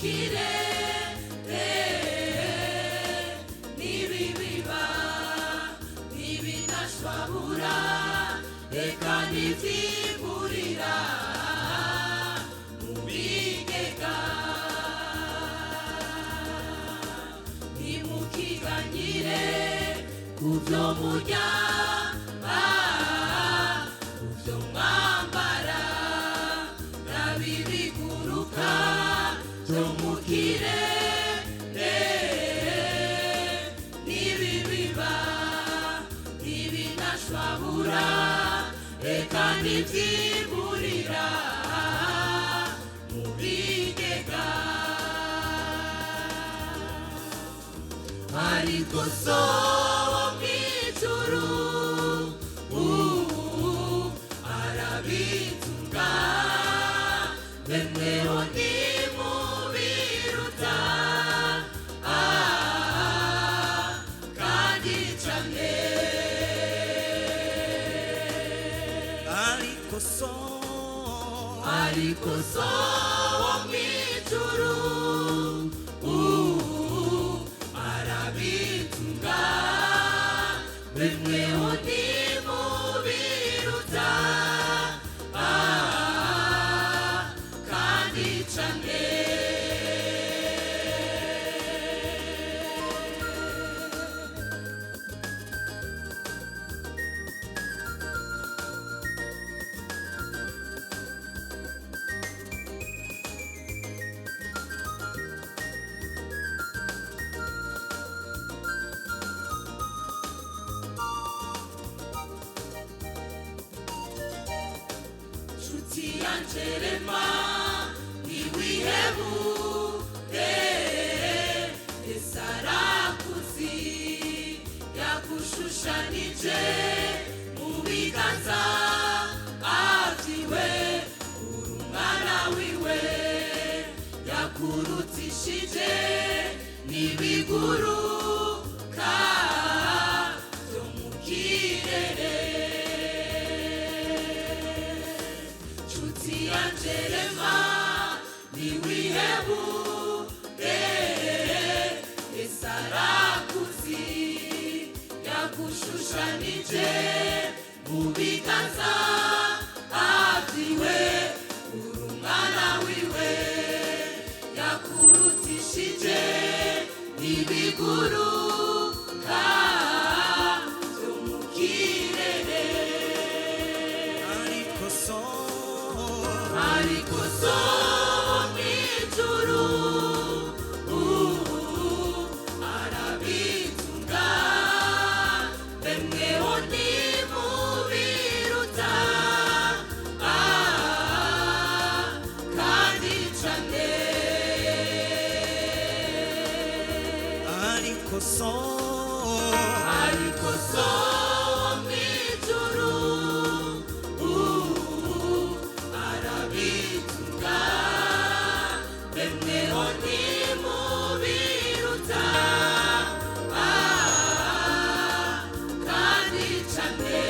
kirere n'ibibiba n'ibidashwabura reka ntibyimburira mu bigega ntimukiganyire ku byo murya ku byo mwambara n'ibiguruka byo mu kirere n'ibibiba n'ibidashwabura reka ntibyimburira mu bigega ariko so wo mw'ijuru arabitunga bemweho ntimubiruta kandi cane ariko so wo mw'ijuru arabitunga bemweho ntimubiruta kandi cane nshuti yanje rema ntiwihebure Yesu arakuzi yagushushanije mu biganza avyiwe uri umwana wiwe yakurutishije n'ibiguruka byo mu kirere nshuti yanje rema ntiwihebure Yesu arakuzi yagushushanije mu biganza avyiwe uri umwana wiwe yakurutishije n'ibiguruka byo mu kirere ariko so mw'ijuru arabitunga bemweho ntimubiruta kandi cane ariko so mw'ijuru arabitunga bemweho ntimubiruta kandi cane